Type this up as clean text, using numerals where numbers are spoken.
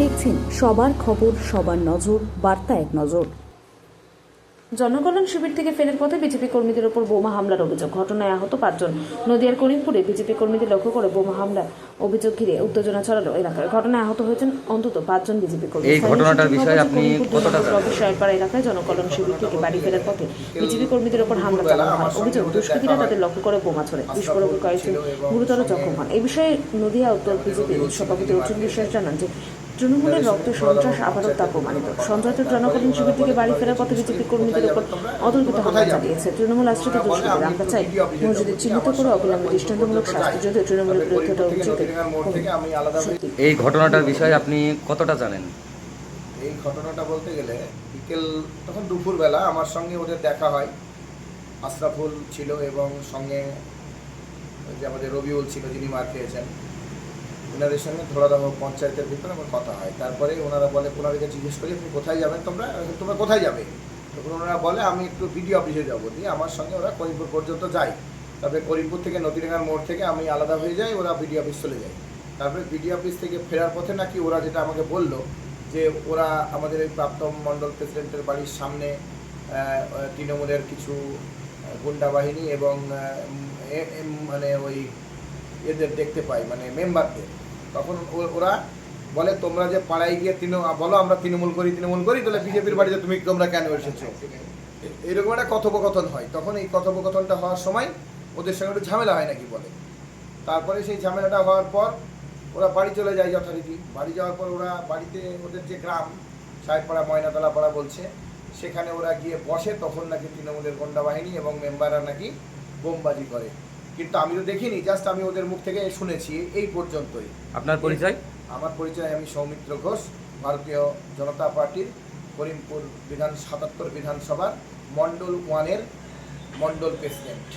দেখছেন সবার খবর, সবার নজর, বার্তা এক নজর। জনকল্যাণ শিবির থেকে ফেরার পথে বিজেপি কর্মীদের ওপর বোমা হামলার অভিযোগ, ঘটনায় আহত 5 জন। নদিয়ার করিমপুরে বিজেপি কর্মীদের লক্ষ্য করে বোমা হামলার অভিযোগ ঘিরে উত্তেজনা ছড়ালো এলাকায়। ঘটনায় আহত হয়েছেন অন্তত 5 জন বিজেপি কর্মী। এই ঘটনাটার বিষয়ে আপনি কতটা জানেন? রবিশাইপাড়া এলাকায় জনকল্যাণ শিবির থেকে বাড়ি ফেরার পথে বিজেপি কর্মীদের ওপর হামলা চালানো হয়। অভিযোগ, দুষ্কৃতীরা তাদের লক্ষ্য করে বোমা ছোড়ে। বিস্ফোরণে কয়েকজন গুরুতর জখম হন। এই বিষয়ে নদিয়া উত্তর বিজেপি সভাপতি অর্জুন বিশ্বাস জানান যে তৃণমূলের রক্তে সন্ত্রাস আবারও তা প্রমাণিত। সন্ত্রাসের জনকল্যাণ শিবির থেকে বাড়ি ফেরার পথে বিজেপি কর্মীদের উপর অতর্কিত হামলা চালিয়েছে তৃণমূল আশ্রিত দুষ্কৃতীরা। আমরা চাই মসজিদে চিহ্নিত করে অবিলম্বে দৃষ্টান্তমূলক শাস্তি, যদিও তৃণমূলের বিরুদ্ধে অভিযোগে। এই ঘটনাটার বিষয়ে আপনি কতটা জানেন? এই ঘটনাটা বলতে গেলে বিকেল তখন দুপুরবেলা আমার সঙ্গে ওদের দেখা হয়। আশরাফুল ছিল এবং সঙ্গে যে আমাদের রবিউল ছিল, যিনি মার খেয়েছেন, ওনাদের সঙ্গে ধরাধাম পঞ্চায়েতের ভিতরে আমার কথা হয়। তারপরে ওনারা বলে, ওনাদেরকে জিজ্ঞেস করি আপনি কোথায় যাবেন, তোমরা কোথায় যাবে? তখন ওনারা বলে আমি একটু বিডিও অফিসে যাবো। দিয়ে আমার সঙ্গে ওরা করিমপুর পর্যন্ত যায়। তারপরে করিমপুর থেকে নদীডাঙ্গার মোড় থেকে আমি আলাদা হয়ে যাই, ওরা বিডিও অফিস চলে যায়। তারপরে বিডিও অফিস থেকে ফেরার পথে নাকি ওরা যেটা আমাকে বললো যে ওরা আমাদের এই প্রাক্তন মণ্ডল প্রেসিডেন্টের বাড়ির সামনে তৃণমূলের কিছু গুন্ডা বাহিনী এবং মানে ওই এদের দেখতে পাই, মানে মেম্বারদের। তখন ওরা বলে তোমরা যে পাড়ায় গিয়ে বলো আমরা তৃণমূল করি, তাহলে বিজেপির বাড়িতে তোমরা কেন এসেছো? এরকম একটা কথোপকথন হয়। তখন এই কথোপকথনটা হওয়ার সময় ওদের সঙ্গে একটু ঝামেলা হয় নাকি বলে। তারপরে সেই ঝামেলাটা হওয়ার পর ওরা বাড়ি চলে যায় যথারীতি। বাড়ি যাওয়ার পর ওরা বাড়িতে ওদের যে গ্রাম সাহেবপাড়া ময়নাতলা পাড়া বলছে, সেখানে ওরা গিয়ে বসে। তখন নাকি তৃণমূলের গুন্ডা বাহিনী এবং মেম্বাররা নাকি বোমবাজি করে। কিন্তু আমি তো দেখিনি, জাস্ট আমি ওদের মুখ থেকে শুনেছি এই পর্যন্তই। আপনার পরিচয়? আমার পরিচয়, আমি সৌমিত্র ঘোষ, ভারতীয় জনতা পার্টির করিমপুর 77 বিধানসভার মণ্ডল 1-এর মণ্ডল প্রেসিডেন্ট।